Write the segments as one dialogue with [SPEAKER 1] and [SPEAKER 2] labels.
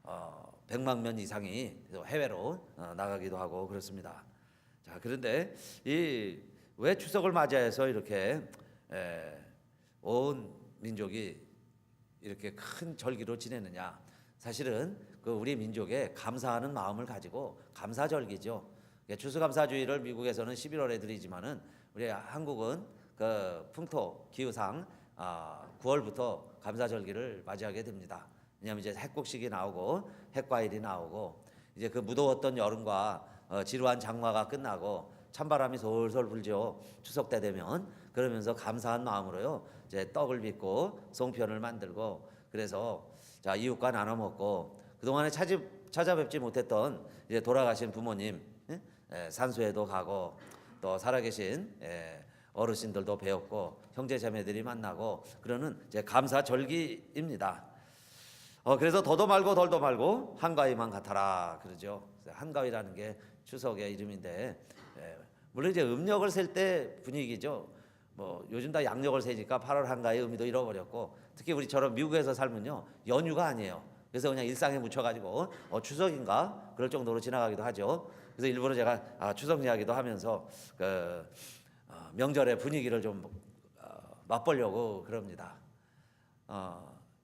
[SPEAKER 1] 100만 명 이상이 해외로 나가기도 하고 그렇습니다. 자, 그런데 왜 추석을 맞이해서 이렇게 온 민족이 이렇게 큰 절기로 지내느냐? 사실은 그 우리 민족의 감사하는 마음을 가지고 감사절기죠. 추수감사주의를 미국에서는 11월에 드리지만은 우리 한국은 그 풍토 기후상 9월부터 감사절기를 맞이하게 됩니다. 왜냐하면 이제 핵국식이 나오고 핵과일이 나오고 이제 그 무더웠던 여름과 지루한 장마가 끝나고 찬바람이 솔솔 불죠. 추석 때 되면. 그러면서 감사한 마음으로요 이제 떡을 빚고 송편을 만들고 그래서 자 이웃과 나눠 먹고 그동안에 찾아뵙지 못했던 이제 돌아가신 부모님 산소에도 가고 또 살아계신 어르신들도 배웠고 형제자매들이 만나고 그러는 이제 감사절기입니다. 그래서 더도 말고 덜도 말고 한가위만 같아라 그러죠. 한가위라는 게 추석의 이름인데 물론 이제 음력을 셀 때 분위기죠. 뭐 요즘 다 양력을 세니까 8월 한가위 의미도 잃어버렸고 특히 우리처럼 미국에서 살면요 연휴가 아니에요. 그래서 그냥 일상에 묻혀가지고 추석인가 그럴 정도로 지나가기도 하죠. 그래서 일부러 제가 추석 이야기도 하면서 그 명절의 분위기를 좀 맛보려고 그럽니다.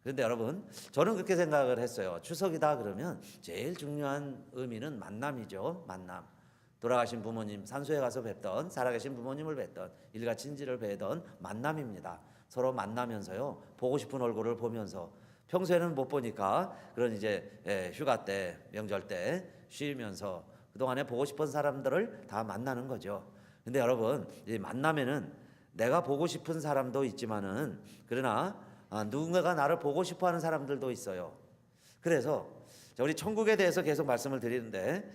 [SPEAKER 1] 그런데 여러분 저는 그렇게 생각을 했어요. 추석이다 그러면 제일 중요한 의미는 만남이죠. 만남. 돌아가신 부모님 산소에 가서 뵙던 살아계신 부모님을 뵙던 일가 친지를 뵈던 만남입니다. 서로 만나면서요 보고 싶은 얼굴을 보면서 평소에는 못 보니까 그런 이제 휴가 때 명절 때 쉬면서 그동안에 보고 싶은 사람들을 다 만나는 거죠. 근데 여러분 이 만남에는 내가 보고 싶은 사람도 있지만은 그러나 누군가가 나를 보고 싶어하는 사람들도 있어요. 그래서 우리 천국에 대해서 계속 말씀을 드리는데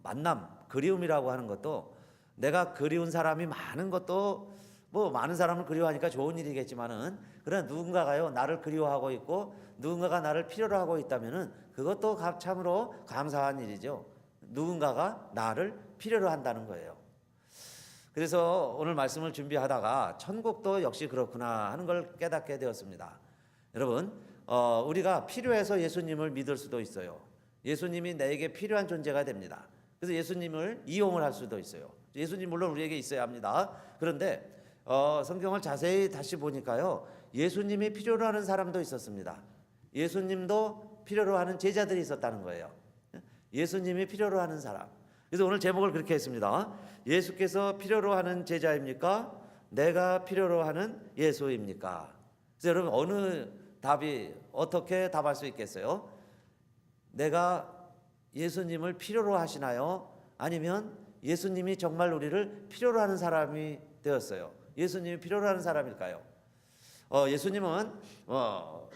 [SPEAKER 1] 만남, 그리움이라고 하는 것도 내가 그리운 사람이 많은 것도 뭐 많은 사람을 그리워하니까 좋은 일이겠지만은 그러나 누군가가요 나를 그리워하고 있고 누군가가 나를 필요로 하고 있다면은 그것도 참으로 감사한 일이죠. 누군가가 나를 필요로 한다는 거예요. 그래서 오늘 말씀을 준비하다가 천국도 역시 그렇구나 하는 걸 깨닫게 되었습니다. 여러분 우리가 필요해서 예수님을 믿을 수도 있어요. 예수님이 내게 필요한 존재가 됩니다. 그래서 예수님을 이용을 할 수도 있어요. 예수님 물론 우리에게 있어야 합니다. 그런데 성경을 자세히 다시 보니까요 예수님이 필요로 하는 사람도 있었습니다. 예수님도 필요로 하는 제자들이 있었다는 거예요. 예수님이 필요로 하는 사람. 그래서 오늘 제목을 그렇게 했습니다. 예수께서 필요로 하는 제자입니까? 내가 필요로 하는 예수입니까? 그래서 여러분 어느 답이 어떻게 답할 수 있겠어요? 내가 예수님을 필요로 하시나요? 아니면 예수님이 정말 우리를 필요로 하는 사람이 되었어요? 예수님이 필요로 하는 사람일까요? 예수님은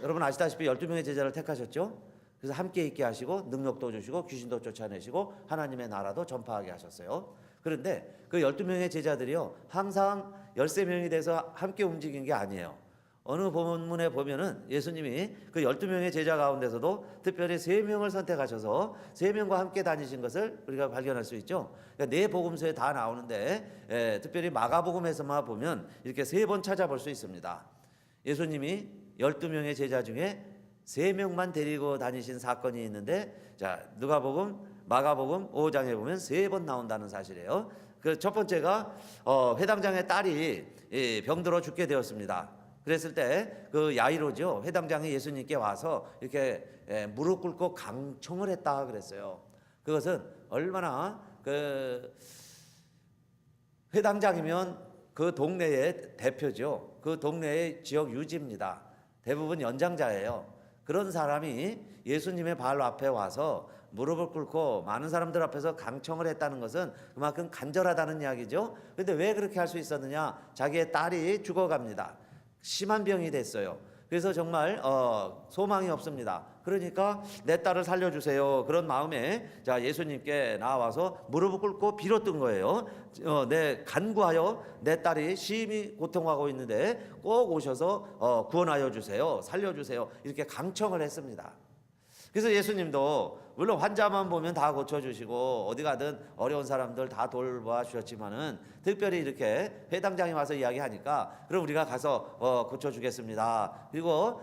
[SPEAKER 1] 여러분 아시다시피 12명의 제자를 택하셨죠? 그래서 함께 있게 하시고 능력도 주시고 귀신도 쫓아내시고 하나님의 나라도 전파하게 하셨어요. 그런데 그 12명의 제자들이요 항상 13명이 돼서 함께 움직인 게 아니에요. 어느 본문에 보면은 예수님이 그 12명의 제자 가운데서도 특별히 3명을 선택하셔서 3명과 함께 다니신 것을 우리가 발견할 수 있죠. 그러니까 네 복음서에 다 나오는데 특별히 마가복음에서만 보면 이렇게 3번 찾아볼 수 있습니다. 예수님이 12명의 제자 중에 3명만 데리고 다니신 사건이 있는데 자 누가복음, 마가복음 5장에 보면 3번 나온다는 사실이에요. 그 첫 번째가 회당장의 딸이 병들어 죽게 되었습니다. 그랬을 때 그 야이로죠 회당장이 예수님께 와서 이렇게 무릎 꿇고 강청을 했다 그랬어요. 그것은 얼마나 그 회당장이면 그 동네의 대표죠. 그 동네의 지역 유지입니다. 대부분 연장자예요. 그런 사람이 예수님의 발 앞에 와서 무릎을 꿇고 많은 사람들 앞에서 강청을 했다는 것은 그만큼 간절하다는 이야기죠. 그런데 왜 그렇게 할 수 있었느냐? 자기의 딸이 죽어갑니다. 심한 병이 됐어요. 그래서 정말 소망이 없습니다. 그러니까 내 딸을 살려주세요. 그런 마음에 자 예수님께 나와서 무릎을 꿇고 빌었던 거예요. 내 간구하여 내 딸이 심히 고통하고 있는데 꼭 오셔서 구원하여 주세요. 살려주세요. 이렇게 강청을 했습니다. 그래서 예수님도 물론 환자만 보면 다 고쳐주시고 어디 가든 어려운 사람들 다 돌봐 주셨지만은 특별히 이렇게 회당장이 와서 이야기하니까 그럼 우리가 가서 고쳐주겠습니다. 그리고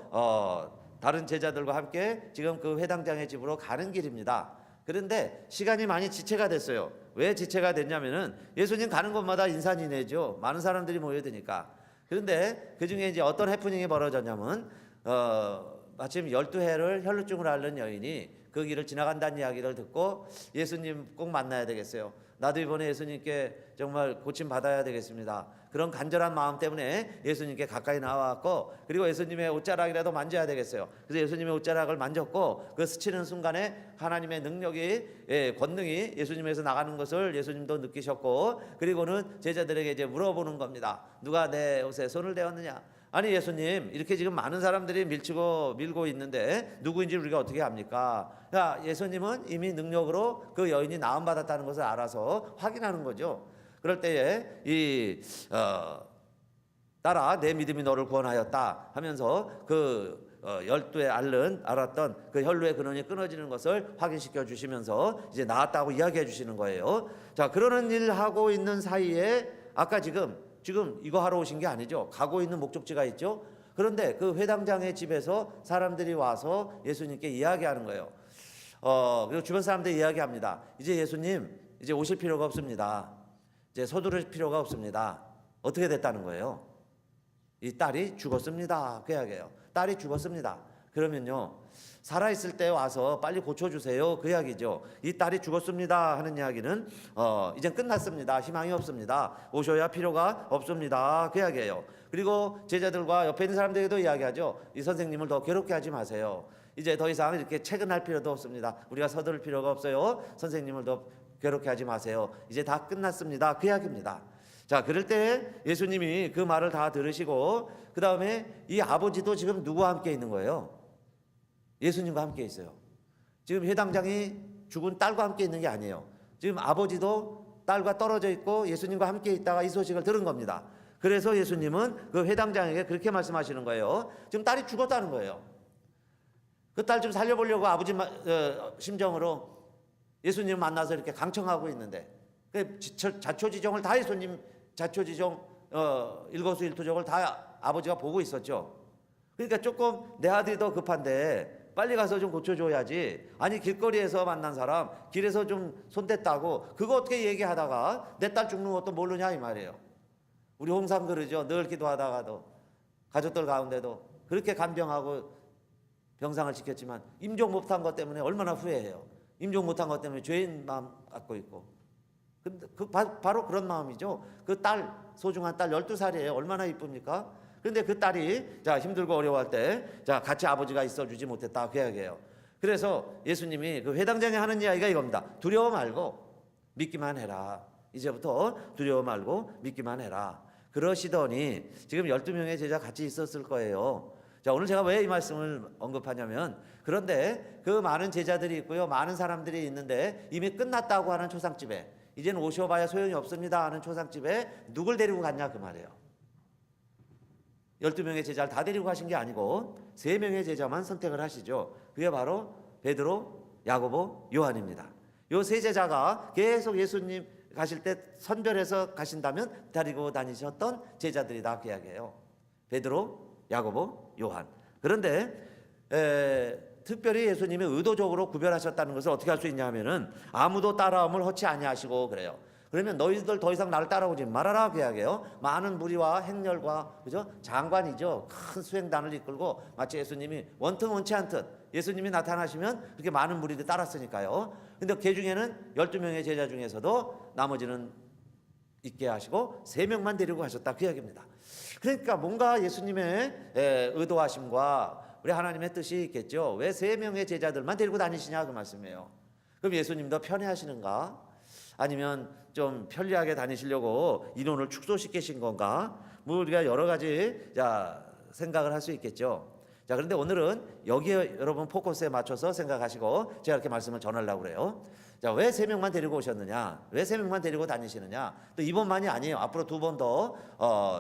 [SPEAKER 1] 다른 제자들과 함께 지금 그 회당장의 집으로 가는 길입니다. 그런데 시간이 많이 지체가 됐어요. 왜 지체가 됐냐면은 예수님 가는 곳마다 인산인해죠. 많은 사람들이 모여드니까. 그런데 그 중에 이제 어떤 해프닝이 벌어졌냐면 마침 12해를 혈루증을 앓는 여인이 그 길을 지나간다는 이야기를 듣고 예수님 꼭 만나야 되겠어요. 나도 이번에 예수님께 정말 고침 받아야 되겠습니다. 그런 간절한 마음 때문에 예수님께 가까이 나와왔고, 그리고 예수님의 옷자락이라도 만져야 되겠어요. 그래서 예수님의 옷자락을 만졌고, 그 스치는 순간에 하나님의 능력이, 권능이 예수님에서 나가는 것을 예수님도 느끼셨고, 그리고는 제자들에게 이제 물어보는 겁니다. 누가 내 옷에 손을 대었느냐? 아니 예수님, 이렇게 지금 많은 사람들이 밀고 있는데 누구인지 우리가 어떻게 합니까? 야, 예수님은 이미 능력으로 그 여인이 나음 받았다는 것을 알아서 확인하는 거죠. 그럴 때에 따라 내 믿음이 너를 구원하였다 하면서 그 12에 알았던 그 혈루의 근원이 끊어지는 것을 확인시켜 주시면서 이제 나았다고 이야기해 주시는 거예요. 자, 그러는 일 하고 있는 사이에 아까 지금 이거 하러 오신 게 아니죠. 가고 있는 목적지가 있죠. 그런데 그 회당장의 집에서 사람들이 와서 예수님께 이야기하는 거예요. 그리고 주변 사람들이 이야기합니다. 이제 예수님 이제 오실 필요가 없습니다. 이제 서두를 필요가 없습니다. 어떻게 됐다는 거예요? 이 딸이 죽었습니다. 그 이야기예요. 딸이 죽었습니다. 그러면요, 살아있을 때 와서 빨리 고쳐주세요. 그 이야기죠. 이 딸이 죽었습니다 하는 이야기는 이젠 끝났습니다. 희망이 없습니다. 오셔야 필요가 없습니다. 그 이야기예요. 그리고 제자들과 옆에 있는 사람들에게도 이야기하죠. 이 선생님을 더 괴롭게 하지 마세요. 이제 더 이상 이렇게 채근할 필요도 없습니다. 우리가 서두를 필요가 없어요. 선생님을 더 괴롭게 하지 마세요. 이제 다 끝났습니다. 그 이야기입니다. 자, 그럴 때 예수님이 그 말을 다 들으시고 그 다음에 이 아버지도 지금 누구와 함께 있는 거예요? 예수님과 함께 있어요. 지금 회당장이 죽은 딸과 함께 있는 게 아니에요. 지금 아버지도 딸과 떨어져 있고 예수님과 함께 있다가 이 소식을 들은 겁니다. 그래서 예수님은 그 회당장에게 그렇게 말씀하시는 거예요. 지금 딸이 죽었다는 거예요. 그 딸 좀 살려보려고 아버지 심정으로 예수님 만나서 이렇게 강청하고 있는데 자초지종을 다 예수님 자초지종 일거수일투족을 다 아버지가 보고 있었죠. 그러니까 조금 내 아들이 더 급한데 빨리 가서 좀 고쳐줘야지. 아니 길거리에서 만난 사람 길에서 좀 손댔다고 그거 어떻게 얘기하다가 내 딸 죽는 것도 모르냐 이 말이에요. 우리 홍삼 그러죠. 늘 기도하다가도 가족들 가운데도 그렇게 간병하고 병상을 지켰지만 임종 못한 것 때문에 얼마나 후회해요. 임종 못한 것 때문에 죄인 마음 갖고 있고. 근데 바로 그런 마음이죠. 그 딸, 소중한 딸 12살이에요. 얼마나 이쁩니까? 그런데 그 딸이 자 힘들고 어려워할 때 자 같이 아버지가 있어주지 못했다 그 이야기예요. 그래서 예수님이 그 회당장에 하는 이야기가 이겁니다. 두려워 말고 믿기만 해라. 이제부터 두려워 말고 믿기만 해라. 그러시더니 지금 12명의 제자 같이 있었을 거예요. 자, 오늘 제가 왜 이 말씀을 언급하냐면 그런데 그 많은 제자들이 있고요. 많은 사람들이 있는데 이미 끝났다고 하는 초상집에 이제는 오셔봐야 소용이 없습니다 하는 초상집에 누굴 데리고 갔냐 그 말이에요. 12명의 제자를 다 데리고 가신 게 아니고 3명의 제자만 선택을 하시죠. 그게 바로 베드로, 야고보, 요한입니다. 요 세 제자가 계속 예수님 가실 때 선별해서 가신다면 데리고 다니셨던 제자들이다 그 이야기예요. 베드로, 야고보, 요한. 그런데 특별히 예수님이 의도적으로 구별하셨다는 것을 어떻게 할 수 있냐 하면은 아무도 따라옴을 허치 아니하시고 그래요. 그러면 너희들 더 이상 나를 따라오지 말아라 그 이야기예요. 많은 무리와 행렬과 그죠? 장관이죠. 큰 수행단을 이끌고 마치 예수님이 원튼 원치 않듯 예수님이 나타나시면 그렇게 많은 무리들이 따랐으니까요. 근데 그 중에는 12명의 제자 중에서도 나머지는 있게 하시고 3명만 데리고 가셨다 그 이야기입니다. 그러니까 뭔가 예수님의 의도하심과 우리 하나님의 뜻이 있겠죠. 왜 3명의 제자들만 데리고 다니시냐 그 말씀이에요. 그럼 예수님도 편애하시는가? 아니면 좀 편리하게 다니시려고 인원을 축소시키신 건가? 뭐 우리가 여러 가지 생각을 할 수 있겠죠. 자, 그런데 오늘은 여기에 여러분 포커스에 맞춰서 생각하시고 제가 이렇게 말씀을 전하려고 그래요. 자, 왜 3명만 데리고 오셨느냐? 왜 3명만 데리고 다니시느냐? 또 이번만이 아니에요. 앞으로 2번 더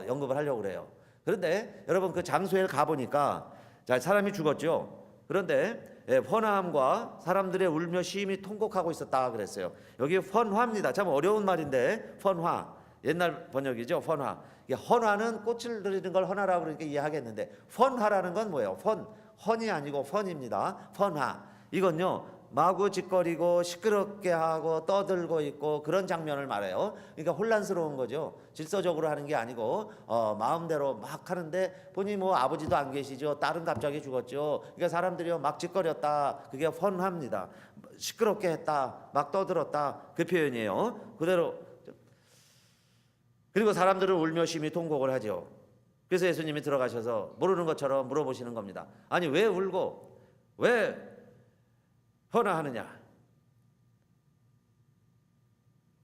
[SPEAKER 1] 연극을 하려고 그래요. 그런데 여러분 그 장소에 가보니까 자, 사람이 죽었죠. 그런데 헌화함과 사람들의 울며 시임이 통곡하고 있었다 그랬어요. 여기 헌화입니다. 참 어려운 말인데 헌화. 옛날 번역이죠. 헌화. 헌화는 꽃을 드리는 걸 헌화라고 그러니까 이해하겠는데 헌화라는 건 뭐예요? 헌이 아니고 펀입니다. 펀하. 이건요 마구 짓거리고 시끄럽게 하고 떠들고 있고 그런 장면을 말해요. 그러니까 혼란스러운 거죠. 질서적으로 하는 게 아니고 마음대로 막 하는데 보니 뭐 아버지도 안 계시죠. 딸은 갑자기 죽었죠. 그러니까 사람들이요 막 짓거렸다. 그게 펀합니다. 시끄럽게 했다. 막 떠들었다. 그 표현이에요. 그대로. 그리고 사람들은 울며 심히 통곡을 하죠. 그래서 예수님이 들어가셔서 모르는 것처럼 물어보시는 겁니다. 아니 왜 울고 왜 헌화하느냐?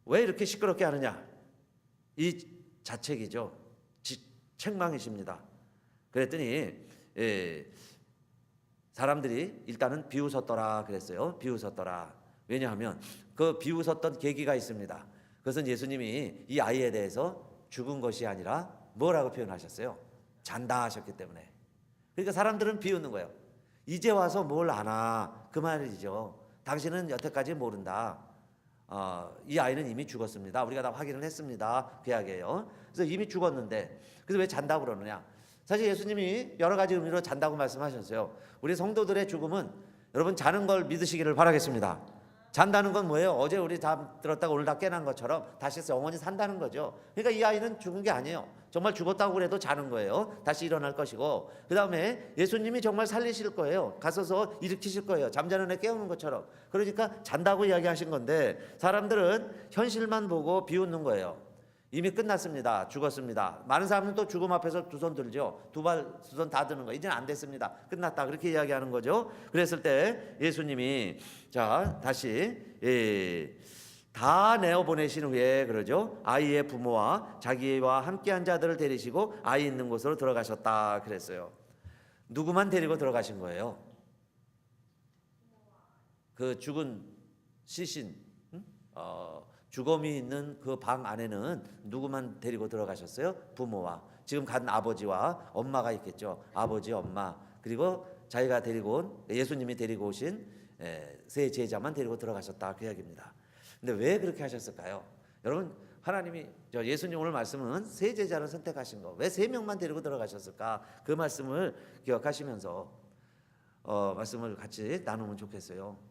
[SPEAKER 1] 왜 이렇게 시끄럽게 하느냐? 이 자책이죠. 책망이십니다. 그랬더니 사람들이 일단은 비웃었더라 그랬어요. 비웃었더라. 왜냐하면 그 비웃었던 계기가 있습니다. 그것은 예수님이 이 아이에 대해서 죽은 것이 아니라 뭐라고 표현하셨어요? 잔다 하셨기 때문에. 그러니까 사람들은 비웃는 거예요. 이제 와서 뭘 아나 그 말이죠. 당신은 여태까지 모른다. 이 아이는 이미 죽었습니다. 우리가 다 확인을 했습니다. 그 이야기예요. 그래서 이미 죽었는데 그래서 왜 잔다고 그러느냐? 사실 예수님이 여러 가지 의미로 잔다고 말씀하셨어요. 우리 성도들의 죽음은 여러분 자는 걸 믿으시기를 바라겠습니다. 잔다는 건 뭐예요? 어제 우리 잠 들었다가 오늘 다 깨난 것처럼 다시 영원히 산다는 거죠. 그러니까 이 아이는 죽은 게 아니에요. 정말 죽었다고 그래도 자는 거예요. 다시 일어날 것이고 그 다음에 예수님이 정말 살리실 거예요. 가서서 일으키실 거예요. 잠자는 애 깨우는 것처럼. 그러니까 잔다고 이야기하신 건데 사람들은 현실만 보고 비웃는 거예요. 이미 끝났습니다. 죽었습니다. 많은 사람은 또 죽음 앞에서 두 손 들죠. 두 손 다 드는 거. 이제는 안 됐습니다. 끝났다. 그렇게 이야기하는 거죠. 그랬을 때 예수님이 자 다시 다 내어 보내신 후에 그러죠. 아이의 부모와 자기와 함께한 자들을 데리시고 아이 있는 곳으로 들어가셨다 그랬어요. 누구만 데리고 들어가신 거예요? 그 죽은 시신 주검이 있는 그 방 안에는 누구만 데리고 들어가셨어요? 부모와 지금 간 아버지와 엄마가 있겠죠. 아버지, 엄마 그리고 자기가 데리고 온 예수님이 데리고 오신 세 제자만 데리고 들어가셨다 그 이야기입니다. 근데 왜 그렇게 하셨을까요? 여러분 하나님이 예수님 오늘 말씀은 세 제자를 선택하신 거 왜 세 명만 데리고 들어가셨을까? 그 말씀을 기억하시면서 말씀을 같이 나누면 좋겠어요.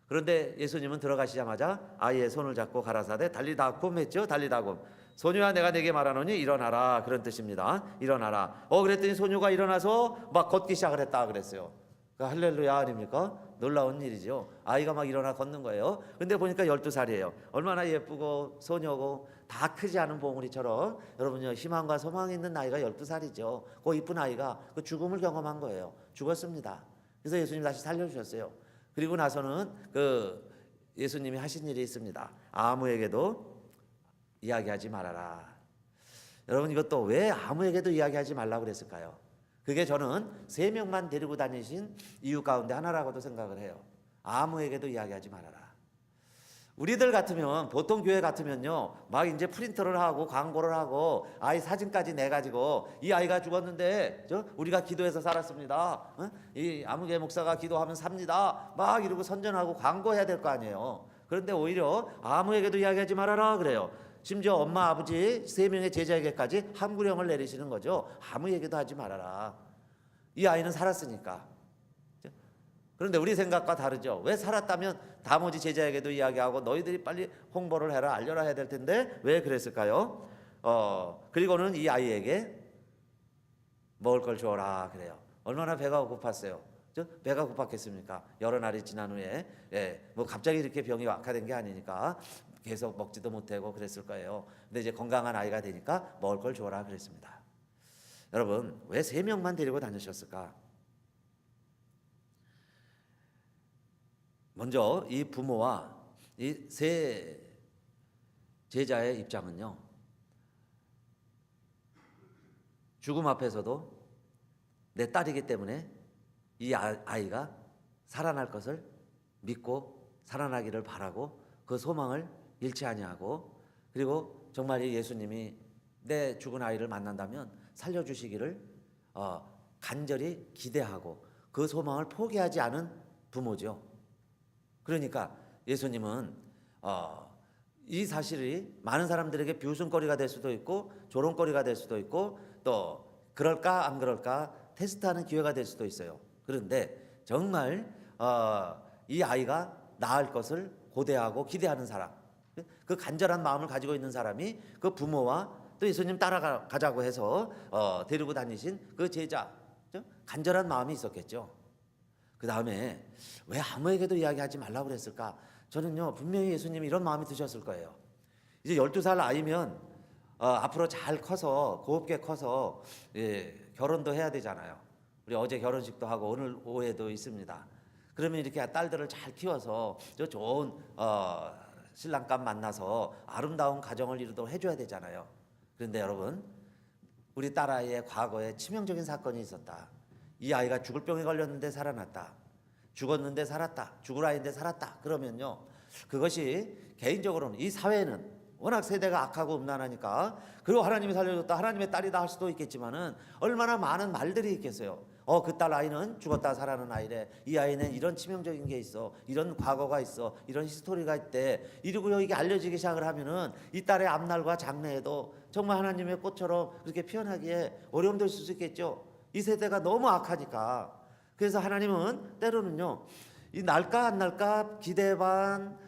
[SPEAKER 1] 그런데 예수님은 들어가시자마자 아이의 손을 잡고 가라사대 달리다곰 했죠. 달리다곰. 소녀야 내가 네게 말하노니 일어나라 그런 뜻입니다. 일어나라. 그랬더니 소녀가 일어나서 막 걷기 시작을 했다 그랬어요. 할렐루야 아닙니까? 놀라운 일이죠. 아이가 막 일어나 걷는 거예요. 근데 보니까 12살이에요. 얼마나 예쁘고 소녀고 다 크지 않은 봉우리처럼 여러분요 희망과 소망이 있는 나이가 12살이죠. 그 이쁜 아이가 그 죽음을 경험한 거예요. 죽었습니다. 그래서 예수님 다시 살려주셨어요. 그리고 나서는 그 예수님이 하신 일이 있습니다. 아무에게도 이야기하지 말아라. 여러분 이것도 왜 아무에게도 이야기하지 말라고 그랬을까요? 그게 저는 세 명만 데리고 다니신 이유 가운데 하나라고도 생각을 해요. 아무에게도 이야기하지 말아라. 우리들 같으면 보통 교회 같으면요 막 이제 프린터를 하고 광고를 하고 아이 사진까지 내가지고 이 아이가 죽었는데 우리가 기도해서 살았습니다. 이 아무개 목사가 기도하면 삽니다. 막 이러고 선전하고 광고해야 될 거 아니에요. 그런데 오히려 아무에게도 이야기하지 말아라 그래요. 심지어 엄마 아버지 세 명의 제자에게까지 함구령을 내리시는 거죠. 아무에게도 하지 말아라. 이 아이는 살았으니까. 그런데 우리 생각과 다르죠. 왜 살았다면 나머지 제자에게도 이야기하고 너희들이 빨리 홍보를 해라 알려라 해야 될 텐데 왜 그랬을까요? 그리고는 이 아이에게 먹을 걸 주어라 그래요. 얼마나 배가 고팠어요. 배가 고팠겠습니까? 여러 날이 지난 후에 뭐 갑자기 이렇게 병이 악화된 게 아니니까 계속 먹지도 못하고 그랬을 거예요. 근데 이제 건강한 아이가 되니까 먹을 걸 주어라 그랬습니다. 여러분 왜 세 명만 데리고 다니셨을까? 먼저 이 부모와 이 세 제자의 입장은요. 죽음 앞에서도 내 딸이기 때문에 이 아이가 살아날 것을 믿고 살아나기를 바라고 그 소망을 잃지 아니하고 그리고 정말 예수님이 내 죽은 아이를 만난다면 살려주시기를 간절히 기대하고 그 소망을 포기하지 않은 부모죠. 그러니까 예수님은 이 사실이 많은 사람들에게 비웃음거리가 될 수도 있고 조롱거리가 될 수도 있고 또 그럴까 안 그럴까 테스트하는 기회가 될 수도 있어요. 그런데 정말 이 아이가 낳을 것을 고대하고 기대하는 사람, 그 간절한 마음을 가지고 있는 사람이 그 부모와 또 예수님 따라가자고 해서 데리고 다니신 그 제자, 간절한 마음이 있었겠죠. 그 다음에 왜 아무에게도 이야기하지 말라고 그랬을까? 저는요, 분명히 예수님이 이런 마음이 드셨을 거예요. 이제 12살 아이면 앞으로 잘 커서 곱게 커서 결혼도 해야 되잖아요. 우리 어제 결혼식도 하고 오늘 오후에도 있습니다. 그러면 이렇게 딸들을 잘 키워서 저 좋은 신랑감 만나서 아름다운 가정을 이루도록 해줘야 되잖아요. 그런데 여러분, 우리 딸아이의 과거에 치명적인 사건이 있었다. 이 아이가 죽을 병에 걸렸는데 살아났다. 죽었는데 살았다. 죽을 아이인데 살았다. 그러면요, 그것이 개인적으로는 이 사회는 워낙 세대가 악하고 음란하니까, 그리고 하나님이 살려줬다, 하나님의 딸이다 할 수도 있겠지만은 얼마나 많은 말들이 있겠어요. 그 딸 아이는 죽었다 살아난 아이래. 이 아이는 이런 치명적인 게 있어. 이런 과거가 있어. 이런 히스토리가 있대. 이러고 이게 알려지기 시작을 하면은 이 딸의 앞날과 장래에도 정말 하나님의 꽃처럼 그렇게 피어나기에 어려움도 있을 수 있겠죠. 이 세대가 너무 악하니까. 그래서 하나님은 때로는요, 이 날까 안 날까 기대 반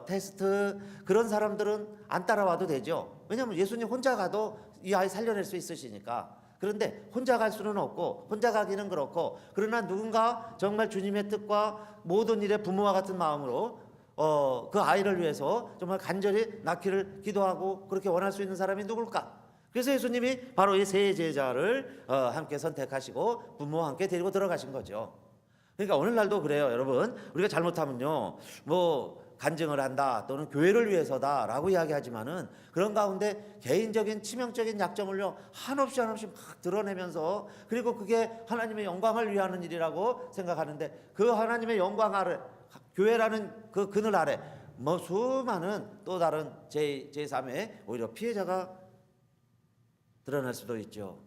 [SPEAKER 1] 테스트, 그런 사람들은 안 따라와도 되죠. 왜냐하면 예수님 혼자 가도 이 아이 살려낼 수 있으시니까. 그런데 혼자 갈 수는 없고, 혼자 가기는 그렇고, 그러나 누군가 정말 주님의 뜻과 모든 일에 부모와 같은 마음으로 그 아이를 위해서 정말 간절히 낳기를 기도하고 그렇게 원할 수 있는 사람이 누굴까? 그래서 예수님이 바로 이 세 제자를 함께 선택하시고 부모와 함께 데리고 들어가신 거죠. 그러니까 오늘날도 그래요, 여러분. 우리가 잘못하면요, 뭐 간증을 한다 또는 교회를 위해서다라고 이야기하지만은 그런 가운데 개인적인 치명적인 약점을요 한없이 막 드러내면서, 그리고 그게 하나님의 영광을 위하는 일이라고 생각하는데, 그 하나님의 영광 아래, 교회라는 그 그늘 아래 뭐 수많은 또 다른 제3의 오히려 피해자가 드러날 수도 있죠.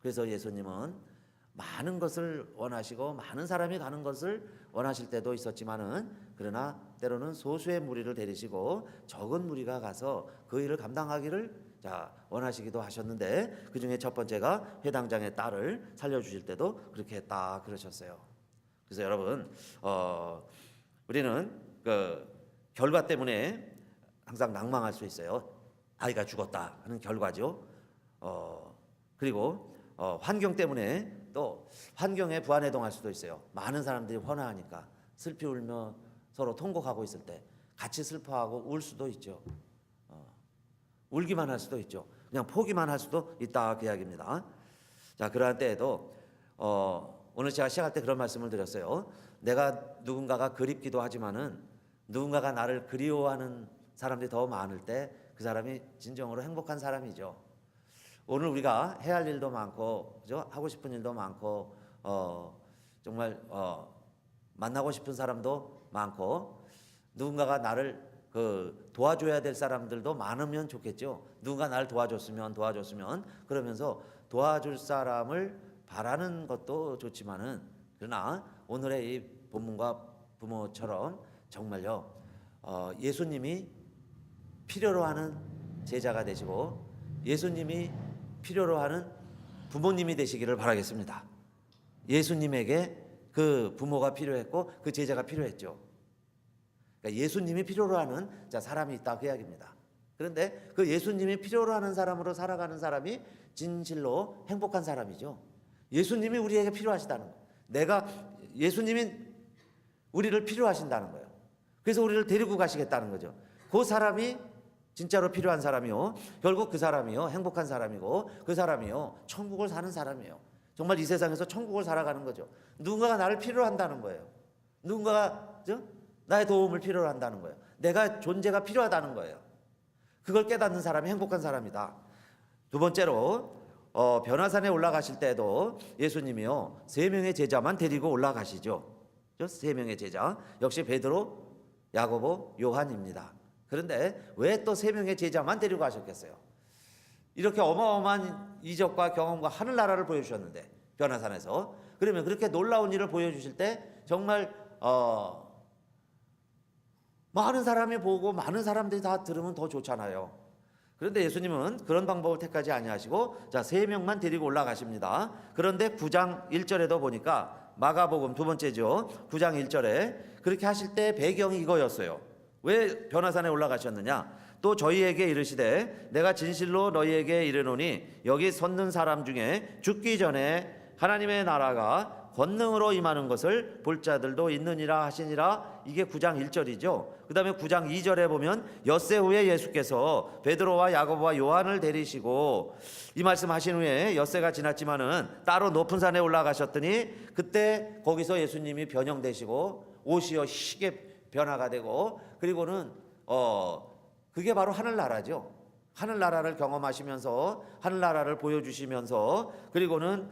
[SPEAKER 1] 그래서 예수님은 많은 것을 원하시고 많은 사람이 가는 것을 원하실 때도 있었지만은, 그러나 때로는 소수의 무리를 데리시고 적은 무리가 가서 그 일을 감당하기를 원하시기도 하셨는데, 그 중에 첫 번째가 회당장의 딸을 살려주실 때도 그렇게 했다 그러셨어요. 그래서 여러분, 우리는 그 결과 때문에 항상 낭망할 수 있어요. 아이가 죽었다 하는 결과죠. 그리고 환경 때문에 또 환경에 부안해동할 수도 있어요. 많은 사람들이 헌화하니까 슬피 울며 서로 통곡하고 있을 때 같이 슬퍼하고 울 수도 있죠. 울기만 할 수도 있죠. 그냥 포기만 할 수도 있다 그 이야기입니다. 자, 그러한 때에도 오늘 제가 시작할 때 그런 말씀을 드렸어요. 내가 누군가가 그립기도 하지만은 누군가가 나를 그리워하는 사람들이 더 많을 때 그 사람이 진정으로 행복한 사람이죠. 오늘 우리가 해야 할 일도 많고, 그죠? 하고 싶은 일도 많고, 정말 만나고 싶은 사람도 많고, 누군가가 나를 도와줘야 될 사람들도 많으면 좋겠죠. 누군가 나를 도와줬으면 그러면서 도와줄 사람을 바라는 것도 좋지만은, 그러나 오늘의 이 본문과 부모처럼 정말요, 예수님이 필요로 하는 제자가 되시고 예수님이 필요로 하는 부모님이 되시기를 바라겠습니다. 예수님에게 그 부모가 필요했고 그 제자가 필요했죠. 그러니까 예수님이 필요로 하는 사람이 있다 그 이야기입니다. 그런데 그 예수님이 필요로 하는 사람으로 살아가는 사람이 진실로 행복한 사람이죠. 예수님이 우리에게 필요하시다는 거예요. 예수님이 우리를 필요하신다는 거예요. 그래서 우리를 데리고 가시겠다는 거죠. 그 사람이 진짜로 필요한 사람이요, 결국 그 사람이요 행복한 사람이고, 그 사람이요 천국을 사는 사람이에요. 정말 이 세상에서 천국을 살아가는 거죠. 누군가가 나를 필요로 한다는 거예요. 누군가가 나의 도움을 필요로 한다는 거예요. 내가 존재가 필요하다는 거예요. 그걸 깨닫는 사람이 행복한 사람이다. 두 번째로 변화산에 올라가실 때도 예수님이요 3명의 제자만 데리고 올라가시죠. 3명의 제자, 역시 베드로, 야고보, 요한입니다. 그런데 왜 또 3명의 제자만 데리고 가셨겠어요? 이렇게 어마어마한 이적과 경험과 하늘나라를 보여주셨는데, 변화산에서. 그러면 그렇게 놀라운 일을 보여주실 때 정말 많은 사람이 보고 많은 사람들이 다 들으면 더 좋잖아요. 그런데 예수님은 그런 방법을 택하지 아니하시고 자, 3명만 데리고 올라가십니다. 그런데 9장 1절에도 보니까 마가복음 두 번째죠. 9장 1절에 그렇게 하실 때 배경이 이거였어요. 왜 변화산에 올라가셨느냐? 또 저희에게 이르시되 내가 진실로 너희에게 이르노니 여기 섰는 사람 중에 죽기 전에 하나님의 나라가 권능으로 임하는 것을 볼 자들도 있느니라 하시니라. 이게 9장 1절이죠. 그 다음에 9장 2절에 보면 엿새 후에 예수께서 베드로와 야고보와 요한을 데리시고 이 말씀 하신 후에 엿새가 지났지만은 따로 높은 산에 올라가셨더니 그때 거기서 예수님이 변형되시고 옷이요 희게 변화가 되고 그리고는 그게 바로 하늘나라죠. 하늘나라를 경험하시면서 하늘나라를 보여주시면서 그리고는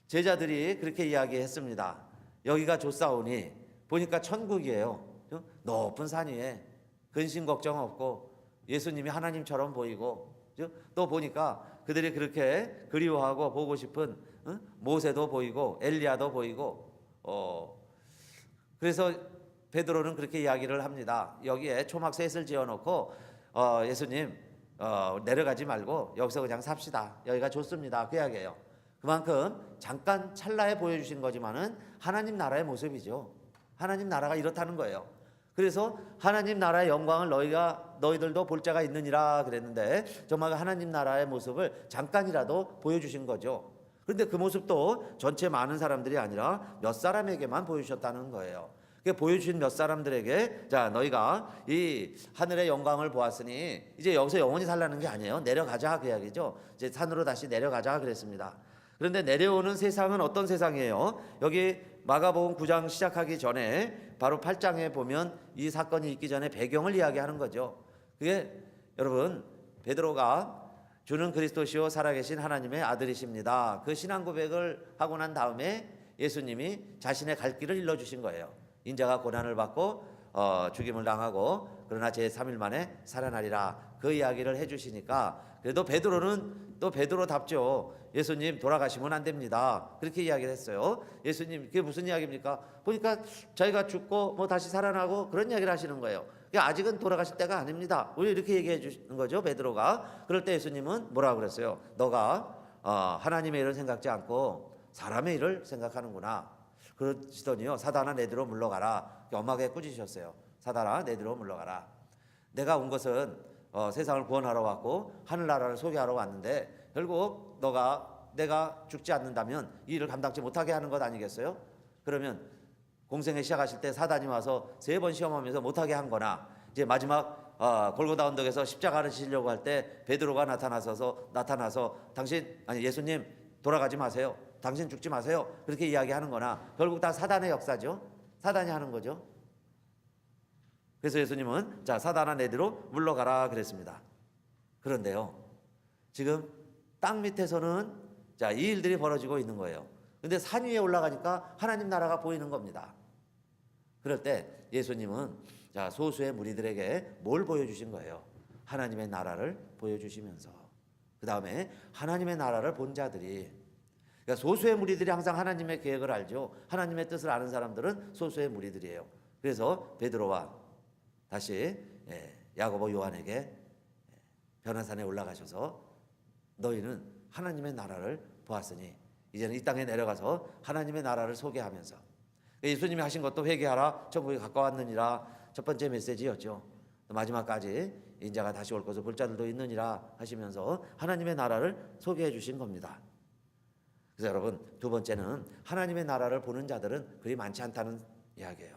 [SPEAKER 1] 제자들이 그렇게 이야기했습니다. 여기가 좋사오니 보니까 천국이에요. 높은 산 위에 근심 걱정 없고 예수님이 하나님처럼 보이고 또 보니까 그들이 그렇게 그리워하고 보고 싶은 모세도 보이고 엘리야도 보이고 그래서 베드로는 그렇게 이야기를 합니다. 여기에 초막셋을 지어놓고 예수님 내려가지 말고 여기서 그냥 삽시다. 여기가 좋습니다. 그 이야기예요. 그만큼 잠깐 찰나에 보여주신 거지만은 하나님 나라의 모습이죠. 하나님 나라가 이렇다는 거예요. 그래서 하나님 나라의 영광을 너희들도 볼 자가 있느니라 그랬는데 정말 하나님 나라의 모습을 잠깐이라도 보여주신 거죠. 그런데 그 모습도 전체 많은 사람들이 아니라 몇 사람에게만 보여주셨다는 거예요. 보여주신 몇 사람들에게 자 너희가 이 하늘의 영광을 보았으니 이제 여기서 영원히 살라는 게 아니에요. 내려가자 그 이야기죠. 이제 산으로 다시 내려가자 그랬습니다. 그런데 내려오는 세상은 어떤 세상이에요? 여기 마가복음 9장 시작하기 전에 바로 8장에 보면 이 사건이 있기 전에 배경을 이야기하는 거죠. 그게 여러분 베드로가 주는 그리스도시요 살아계신 하나님의 아들이십니다. 그 신앙 고백을 하고 난 다음에 예수님이 자신의 갈 길을 일러주신 거예요. 인자가 고난을 받고 죽임을 당하고 그러나 제3일 만에 살아나리라 그 이야기를 해주시니까 그래도 베드로는 또 베드로답죠. 예수님 돌아가시면 안 됩니다. 그렇게 이야기를 했어요. 예수님 그게 무슨 이야기입니까? 보니까 자기가 죽고 뭐 다시 살아나고 그런 이야기를 하시는 거예요. 아직은 돌아가실 때가 아닙니다. 우리 이렇게 얘기해 주시는 거죠. 베드로가. 그럴 때 예수님은 뭐라고 그랬어요? 너가 하나님의 일을 생각지 않고 사람의 일을 생각하는구나. 그러시더니요. 사단아 내뒤로 물러가라. 엄하게 꾸짖으셨어요. 사단아 내뒤로 물러가라. 내가 온 것은 세상을 구원하러 왔고 하늘나라를 소개하러 왔는데 결국 내가 죽지 않는다면 이 일을 감당치 못하게 하는 것 아니겠어요? 그러면 공생에 시작하실 때 사단이 와서 3번 시험하면서 못하게 한 거나 이제 마지막 골고다 언덕에서 십자가를 지시려고 할 때 베드로가 나타나서 예수님 돌아가지 마세요. 당신 죽지 마세요. 그렇게 이야기하는 거나 결국 다 사단의 역사죠. 사단이 하는 거죠. 그래서 예수님은 자 사단아 내뒤로 물러가라 그랬습니다. 그런데요. 지금 땅 밑에서는 자 이 일들이 벌어지고 있는 거예요. 근데 산 위에 올라가니까 하나님 나라가 보이는 겁니다. 그럴 때 예수님은 자 소수의 무리들에게 뭘 보여주신 거예요? 하나님의 나라를 보여주시면서 그 다음에 하나님의 나라를 본 자들이 그러니까 소수의 무리들이 항상 하나님의 계획을 알죠. 하나님의 뜻을 아는 사람들은 소수의 무리들이에요. 그래서 베드로와 다시 야고보 요한에게 변화산에 올라가셔서 너희는 하나님의 나라를 보았으니 이제는 이 땅에 내려가서 하나님의 나라를 소개하면서 예수님이 하신 것도 회개하라 천국이 가까웠느니라 첫 번째 메시지였죠. 마지막까지 인자가 다시 올 것을 볼 자들도 있느니라 하시면서 하나님의 나라를 소개해 주신 겁니다. 그래서 여러분 두 번째는 하나님의 나라를 보는 자들은 그리 많지 않다는 이야기예요.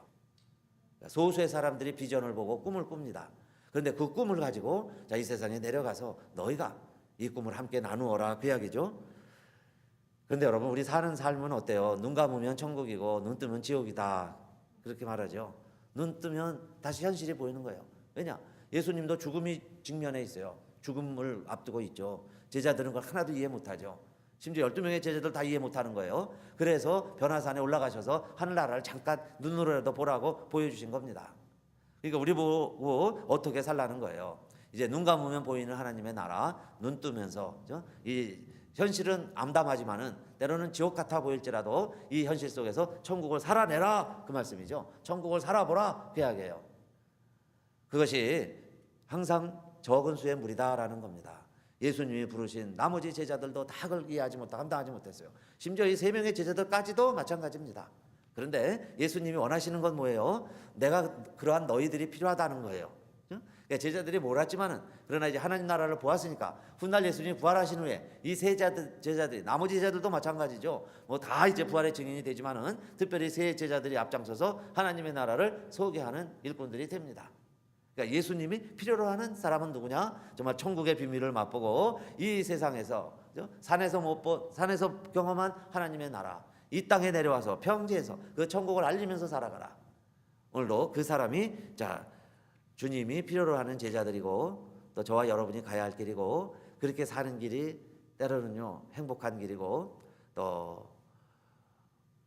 [SPEAKER 1] 소수의 사람들이 비전을 보고 꿈을 꿉니다. 그런데 그 꿈을 가지고 자, 이 세상에 내려가서 너희가 이 꿈을 함께 나누어라 그 이야기죠. 그런데 여러분 우리 사는 삶은 어때요? 눈 감으면 천국이고 눈 뜨면 지옥이다 그렇게 말하죠. 눈 뜨면 다시 현실이 보이는 거예요. 왜냐? 예수님도 죽음이 직면해 있어요. 죽음을 앞두고 있죠. 제자들은 그걸 하나도 이해 못하죠. 심지어 12명의 제자들 다 이해 못하는 거예요. 그래서 변화산에 올라가셔서 하늘나라를 잠깐 눈으로라도 보라고 보여주신 겁니다. 그러니까 우리 보고 어떻게 살라는 거예요. 이제 눈 감으면 보이는 하나님의 나라, 눈 뜨면서 이 현실은 암담하지만은 때로는 지옥 같아 보일지라도 이 현실 속에서 천국을 살아내라 그 말씀이죠. 천국을 살아보라 그 이야기예요. 그것이 항상 적은 수의 무리다라는 겁니다. 예수님이 부르신 나머지 제자들도 다 그걸 이해하지 못하고 감당하지 못했어요. 심지어 이 세 명의 제자들까지도 마찬가지입니다. 그런데 예수님이 원하시는 건 뭐예요? 내가 그러한 너희들이 필요하다는 거예요. 그러니까 제자들이 몰랐지만은 그러나 이제 하나님 나라를 보았으니까 훗날 예수님이 부활하신 후에 이 세 제자들이 나머지 제자들도 마찬가지죠. 뭐 다 이제 부활의 증인이 되지만은 특별히 세 제자들이 앞장서서 하나님의 나라를 소개하는 일꾼들이 됩니다. 그러니까 예수님이 필요로 하는 사람은 누구냐? 정말 천국의 비밀을 맛보고 이 세상에서 산에서 경험한 하나님의 나라, 이 땅에 내려와서 평지에서 그 천국을 알리면서 살아가라. 오늘도 그 사람이 주님이 필요로 하는 제자들이고 또 저와 여러분이 가야 할 길이고 그렇게 사는 길이 때로는요 행복한 길이고 또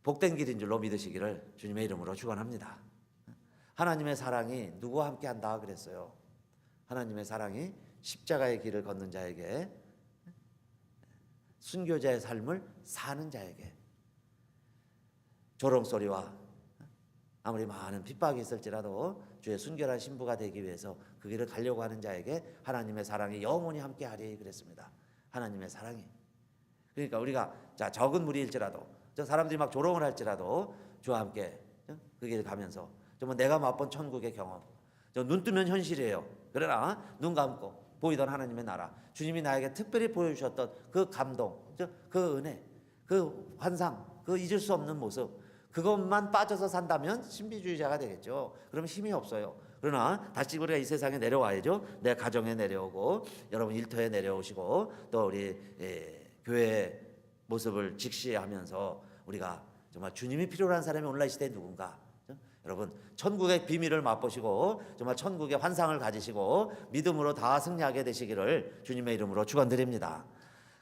[SPEAKER 1] 복된 길인 줄로 믿으시기를 주님의 이름으로 축원합니다. 하나님의 사랑이 누구와 함께 한다 그랬어요. 하나님의 사랑이 십자가의 길을 걷는 자에게, 순교자의 삶을 사는 자에게, 조롱소리와 아무리 많은 핍박이 있을지라도 주의 순결한 신부가 되기 위해서 그 길을 가려고 하는 자에게 하나님의 사랑이 영원히 함께하리 그랬습니다. 하나님의 사랑이. 그러니까 우리가 적은 무리일지라도 저 사람들이 막 조롱을 할지라도 주와 함께 그 길을 가면서 정말 내가 맛본 천국의 경험, 눈 뜨면 현실이에요. 그러나 눈 감고 보이던 하나님의 나라, 주님이 나에게 특별히 보여주셨던 그 감동, 그 은혜, 그 환상, 그 잊을 수 없는 모습, 그것만 빠져서 산다면 신비주의자가 되겠죠. 그러면 힘이 없어요. 그러나 다시 우리가 이 세상에 내려와야죠. 내 가정에 내려오고 여러분 일터에 내려오시고 또 우리 교회의 모습을 직시하면서 우리가 정말 주님이 필요한 사람이 오늘날 이 시대에 누군가, 여러분 천국의 비밀을 맛보시고 정말 천국의 환상을 가지시고 믿음으로 다 승리하게 되시기를 주님의 이름으로 축원드립니다.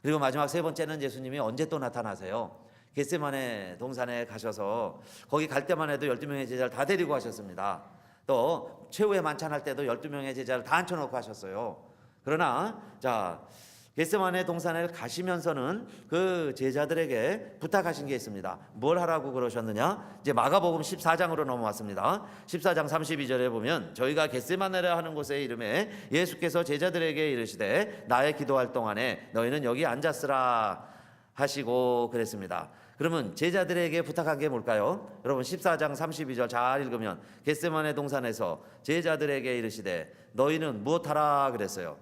[SPEAKER 1] 그리고 마지막 세 번째는 예수님이 언제 또 나타나세요? 겟세마네 동산에 가셔서 거기 갈 때만 해도 12명의 제자를 다 데리고 가셨습니다. 또 최후의 만찬할 때도 12명의 제자를 다 앉혀놓고 하셨어요. 그러나 겟세마네 동산에 가시면서는 그 제자들에게 부탁하신 게 있습니다. 뭘 하라고 그러셨느냐? 이제 마가복음 14장으로 넘어왔습니다. 14장 32절에 보면 저희가 겟세마네라 하는 곳의 이름에 예수께서 제자들에게 이르시되 나의 기도할 동안에 너희는 여기 앉았으라 하시고 그랬습니다. 그러면 제자들에게 부탁한 게 뭘까요? 여러분 14장 32절 잘 읽으면 겟세마네 동산에서 제자들에게 이르시되 너희는 무엇하라 그랬어요.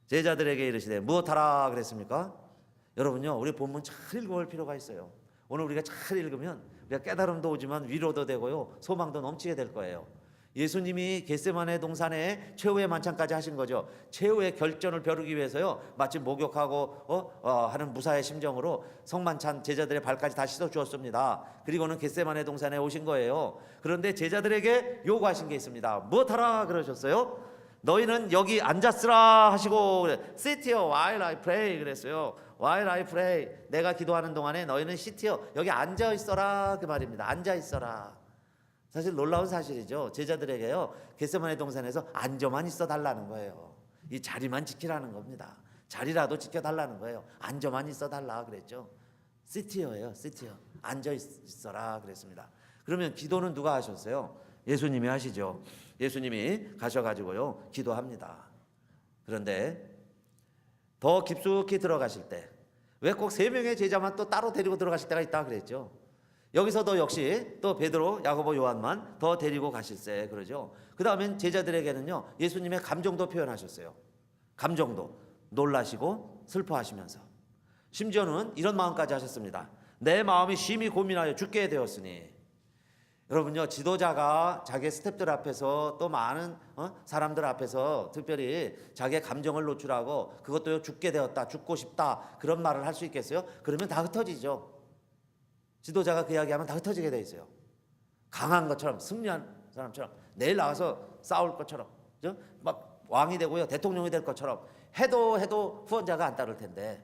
[SPEAKER 1] 제자들에게 이르시되 무엇하라 그랬습니까? 여러분요 우리 본문 잘 읽어볼 필요가 있어요. 오늘 우리가 잘 읽으면 우리가 깨달음도 오지만 위로도 되고요 소망도 넘치게 될 거예요. 예수님이 겟세마네 동산에 최후의 만찬까지 하신 거죠. 최후의 결전을 벼르기 위해서요 마치 목욕하고 하는 무사의 심정으로 성만찬 제자들의 발까지 다 씻어 주었습니다. 그리고는 겟세마네 동산에 오신 거예요. 그런데 제자들에게 요구하신 게 있습니다. 무엇하라 그러셨어요? 너희는 여기 앉았으라 하시고 sit here while I pray 그랬어요. while I pray, 내가 기도하는 동안에 너희는 sit here, 여기 앉아 있어라 그 말입니다. 앉아 있어라. 사실 놀라운 사실이죠. 제자들에게요 겟세마네 동산에서 앉아만 있어 달라는 거예요. 이 자리만 지키라는 겁니다. 자리라도 지켜달라는 거예요. 앉아만 있어 달라 그랬죠. sit here예요. sit here, 앉아 있어라 그랬습니다. 그러면 기도는 누가 하셨어요? 예수님이 하시죠. 예수님이 가셔가지고요 기도합니다. 그런데 더 깊숙이 들어가실 때 왜 꼭 세 명의 제자만 또 따로 데리고 들어가실 때가 있다 그랬죠. 여기서도 역시 또 베드로, 야고보, 요한만 더 데리고 가실세 그러죠. 그 다음엔 제자들에게는요 예수님의 감정도 표현하셨어요. 감정도 놀라시고 슬퍼하시면서 심지어는 이런 마음까지 하셨습니다. 내 마음이 심히 고민하여 죽게 되었으니. 여러분요 지도자가 자기 스태프들 앞에서 또 많은 사람들 앞에서 특별히 자기의 감정을 노출하고 그것도 죽게 되었다, 죽고 싶다 그런 말을 할 수 있겠어요? 그러면 다 흩어지죠. 지도자가 그 이야기하면 다 흩어지게 돼 있어요. 강한 것처럼, 승리한 사람처럼, 내일 나와서 싸울 것처럼, 막 왕이 되고요 대통령이 될 것처럼 해도 후원자가 안 따를 텐데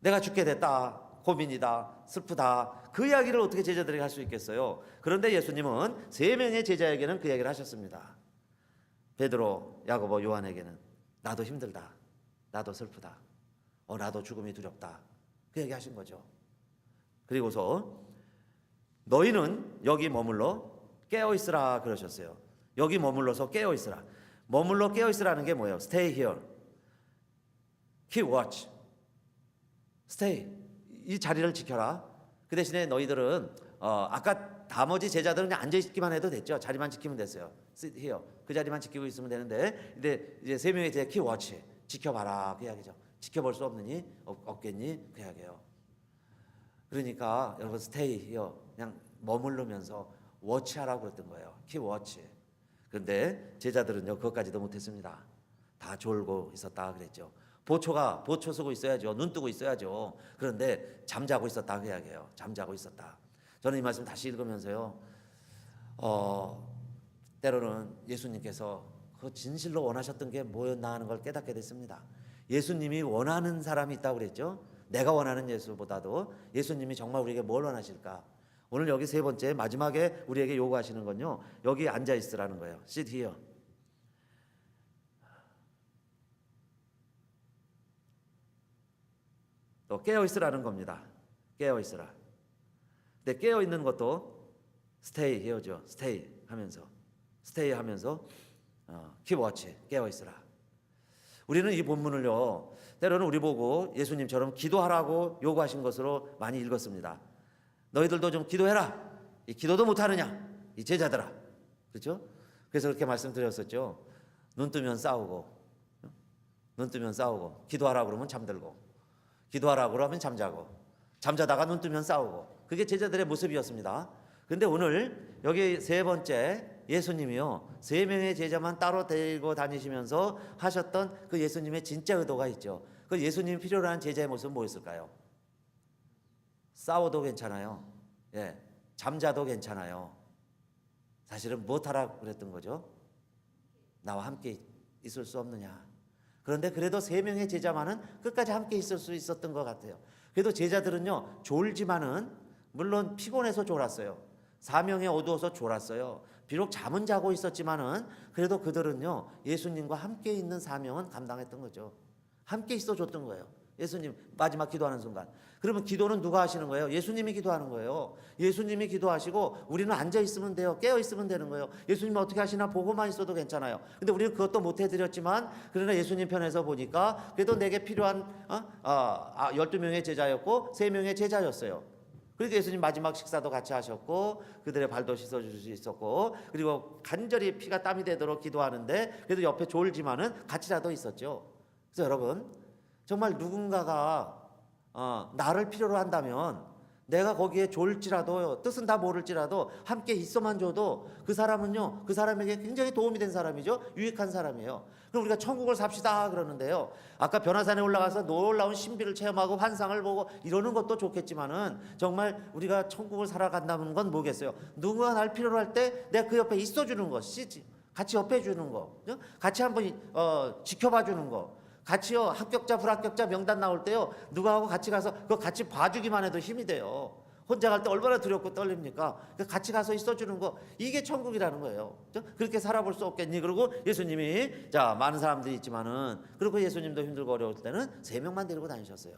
[SPEAKER 1] 내가 죽게 됐다, 고민이다, 슬프다, 그 이야기를 어떻게 제자들에게 할 수 있겠어요? 그런데 예수님은 세 명의 제자에게는 그 이야기를 하셨습니다. 베드로, 야고보, 요한에게는 나도 힘들다, 나도 슬프다, 나도 죽음이 두렵다 그 얘기 하신 거죠. 그리고서 너희는 여기 머물러 깨어있으라 그러셨어요. 여기 머물러서 깨어있으라. 머물러 깨어 있으라는 게 뭐예요? Stay here. Keep watch. Stay. 이 자리를 지켜라. 그 대신에 너희들은 아까 나머지 제자들은 그냥 앉아 있기만 해도 됐죠. 자리만 지키면 됐어요. Sit here. 그 자리만 지키고 있으면 되는데, 근데 이제 세 명의 제자 Keep watch. 지켜봐라. 그 이야기죠. 지켜볼 수 없느니 없겠니? 그 이야기예요. 그러니까 여러분 stay here. 그냥 머무르면서 워치하라고 그랬던 거예요. Keep watch. 그런데 제자들은요 그것까지도 못했습니다. 다 졸고 있었다 그랬죠. 보초 쓰고 있어야죠. 눈 뜨고 있어야죠. 그런데 잠자고 있었다 그 이야기예요. 잠자고 있었다. 저는 이 말씀 다시 읽으면서요. 때로는 예수님께서 그 진실로 원하셨던 게 뭐였나 하는 걸 깨닫게 됐습니다. 예수님이 원하는 사람이 있다고 그랬죠. 내가 원하는 예수보다도 예수님이 정말 우리에게 뭘 원하실까? 오늘 여기 세 번째 마지막에 우리에게 요구하시는 건요. 여기 앉아 있으라는 거예요. Sit here. 또 깨어 있으라는 겁니다. 깨어 있으라. 근데 깨어 있는 것도 stay here죠. stay 하면서 keep watch. 깨어 있으라. 우리는 이 본문을요. 때로는 우리 보고 예수님처럼 기도하라고 요구하신 것으로 많이 읽었습니다. 너희들도 좀 기도해라. 이 기도도 못하느냐? 이 제자들아. 그렇죠? 그래서 그렇게 말씀드렸었죠. 눈 뜨면 싸우고 기도하라고 그러면 잠들고 기도하라고 그러면 잠자고 잠자다가 눈 뜨면 싸우고 그게 제자들의 모습이었습니다. 그런데 오늘 여기 세 번째 예수님이요. 세 명의 제자만 따로 데리고 다니시면서 하셨던 그 예수님의 진짜 의도가 있죠. 그 예수님이 필요로 하는 제자의 모습은 뭐였을까요? 싸워도 괜찮아요. 예, 잠자도 괜찮아요. 사실은 무엇하라고 그랬던 거죠? 나와 함께 있을 수 없느냐. 그런데 그래도 세 명의 제자만은 끝까지 함께 있을 수 있었던 것 같아요. 그래도 제자들은요 졸지만은 물론 피곤해서 졸았어요. 사명에 어두워서 졸았어요. 비록 잠은 자고 있었지만은 그래도 그들은요 예수님과 함께 있는 사명은 감당했던 거죠. 함께 있어 줬던 거예요. 예수님 마지막 기도하는 순간. 그러면 기도는 누가 하시는 거예요? 예수님이 기도하는 거예요. 예수님이 기도하시고 우리는 앉아 있으면 돼요. 깨어 있으면 되는 거예요. 예수님 어떻게 하시나 보고만 있어도 괜찮아요. 근데 우리는 그것도 못 해드렸지만 그러나 예수님 편에서 보니까 그래도 내게 필요한 12명의 제자였고 3명의 제자였어요. 그래서 예수님 마지막 식사도 같이 하셨고 그들의 발도 씻어줄 수 있었고 그리고 간절히 피가 땀이 되도록 기도하는데 그래도 옆에 졸지만은 같이라도 있었죠. 그래서 여러분 정말 누군가가 나를 필요로 한다면 내가 거기에 졸지라도 뜻은 다 모를지라도 함께 있어만 줘도 그 사람은요 그 사람에게 굉장히 도움이 된 사람이죠. 유익한 사람이에요. 그럼 우리가 천국을 삽시다 그러는데요. 아까 변화산에 올라가서 놀라운 신비를 체험하고 환상을 보고 이러는 것도 좋겠지만은 정말 우리가 천국을 살아간다는 건 뭐겠어요? 누군가 날 필요로 할 때 내가 그 옆에 있어주는 것이지. 같이 옆에 주는 거, 같이 한번 지켜봐 주는 거. 같이요 합격자 불합격자 명단 나올 때요 누가 하고 같이 가서 그거 같이 봐주기만 해도 힘이 돼요. 혼자 갈 때 얼마나 두렵고 떨립니까? 같이 가서 있어주는 거 이게 천국이라는 거예요. 그렇게 살아볼 수 없겠니? 그리고 예수님이 자 많은 사람들이 있지만은 그리고 예수님도 힘들고 어려울 때는 3명만 데리고 다니셨어요.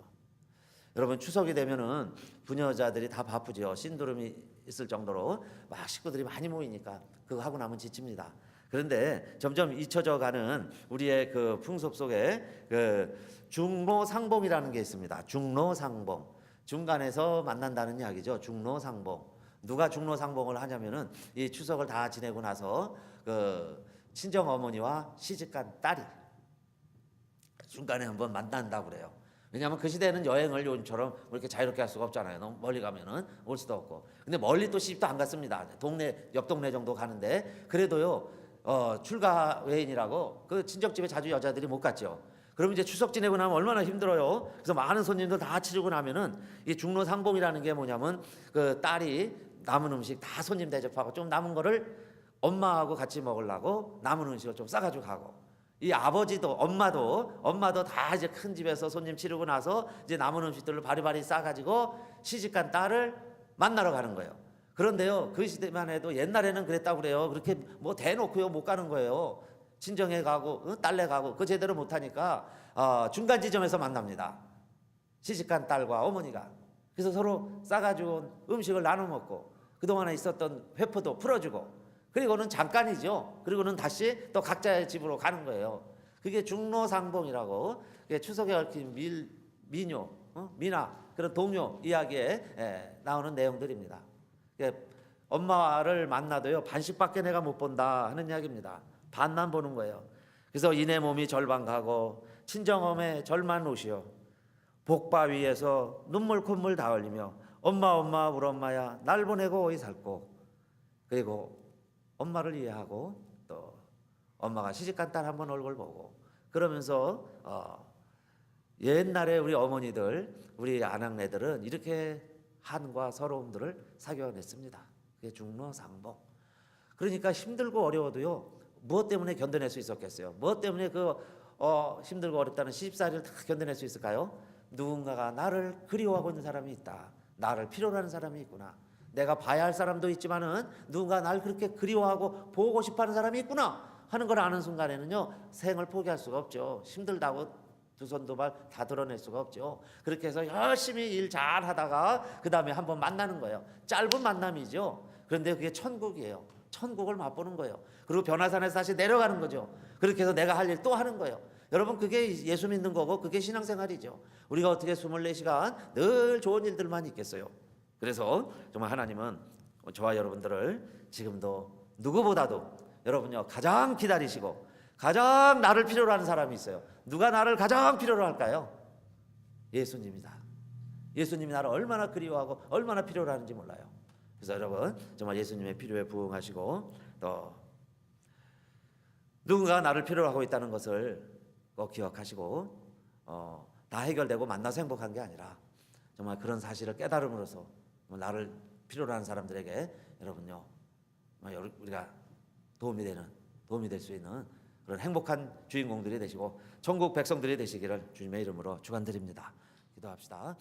[SPEAKER 1] 여러분 추석이 되면은 부녀자들이 다 바쁘죠. 신두름이 있을 정도로 막 식구들이 많이 모이니까 그거 하고 나면 지칩니다. 그런데 점점 잊혀져가는 우리의 그 풍습 속에 그 중로상봉이라는 게 있습니다. 중로상봉. 중간에서 만난다는 이야기죠. 중로상봉. 누가 중로상봉을 하냐면은 이 추석을 다 지내고 나서 그 친정 어머니와 시집간 딸이 중간에 한번 만난다고 그래요. 왜냐하면 그 시대는 여행을 요즘처럼 이렇게 자유롭게 할 수가 없잖아요. 너무 멀리 가면은 올 수도 없고. 근데 멀리 또 시집도 안 갔습니다. 옆 동네 정도 가는데 그래도요. 출가 외인이라고 그 친정집에 자주 여자들이 못 갔죠. 그럼 이제 추석 지내고 나면 얼마나 힘들어요. 그래서 많은 손님들 다 치르고 나면은 이 중로상봉이라는 게 뭐냐면 그 딸이 남은 음식 다 손님 대접하고 좀 남은 거를 엄마하고 같이 먹으려고 남은 음식을 좀 싸가지고 가고 이 아버지도 엄마도 다 이제 큰 집에서 손님 치르고 나서 이제 남은 음식들을 바리바리 싸가지고 시집간 딸을 만나러 가는 거예요. 그런데요 그 시대만 해도 옛날에는 그랬다고 그래요. 그렇게 뭐 대놓고요 못 가는 거예요. 친정에 가고 딸네 가고 그 제대로 못하니까 중간 지점에서 만납니다. 시집간 딸과 어머니가. 그래서 서로 싸가지고 음식을 나눠 먹고 그동안에 있었던 회포도 풀어주고 그리고는 잠깐이죠. 그리고는 다시 또 각자의 집으로 가는 거예요. 그게 중로상봉이라고, 그게 추석에 얽힌 민요, 미나 그런 동요 이야기에 나오는 내용들입니다. 엄마를 만나도요 반씩밖에 내가 못 본다 하는 이야기입니다. 반만 보는 거예요. 그래서 이내 몸이 절반 가고 친정엄에 절만 오시오. 복바 위에서 눈물 콧물 다 흘리며 엄마 엄마 우리 엄마야 날 보내고 어디 살고. 그리고 엄마를 이해하고 또 엄마가 시집간 딸 한번 얼굴 보고 그러면서 옛날에 우리 어머니들 우리 아낙네들은 이렇게 한과 서러움들을 사겨냈습니다. 그게 중로상봉. 그러니까 힘들고 어려워도요 무엇 때문에 견뎌낼 수 있었겠어요? 무엇 때문에 힘들고 어렵다는 시집살이를 다 견뎌낼 수 있을까요? 누군가가 나를 그리워하고 있는 사람이 있다. 나를 필요로 하는 사람이 있구나. 내가 봐야 할 사람도 있지만은 누군가 날 그렇게 그리워하고 보고 싶어하는 사람이 있구나 하는 걸 아는 순간에는요 생을 포기할 수가 없죠. 힘들다고 두 손 두 발 다 드러낼 수가 없죠. 그렇게 해서 열심히 일 잘 하다가 그 다음에 한번 만나는 거예요. 짧은 만남이죠. 그런데 그게 천국이에요. 천국을 맛보는 거예요. 그리고 변화산에서 다시 내려가는 거죠. 그렇게 해서 내가 할 일 또 하는 거예요. 여러분 그게 예수 믿는 거고 그게 신앙생활이죠. 우리가 어떻게 24시간 늘 좋은 일들만 있겠어요. 그래서 정말 하나님은 저와 여러분들을 지금도 누구보다도 여러분요 가장 기다리시고 가장 나를 필요로 하는 사람이 있어요. 누가 나를 가장 필요로 할까요? 예수님이다. 예수님이 나를 얼마나 그리워하고 얼마나 필요로 하는지 몰라요. 그래서 여러분 정말 예수님의 필요에 부응하시고 또 누군가 나를 필요로 하고 있다는 것을 꼭 기억하시고 다 해결되고 만나서 행복한 게 아니라 정말 그런 사실을 깨달음으로써 나를 필요로 하는 사람들에게 여러분요 우리가 도움이 될 수 있는 그런 행복한 주인공들이 되시고 천국 백성들이 되시기를 주님의 이름으로 축원드립니다. 기도합시다.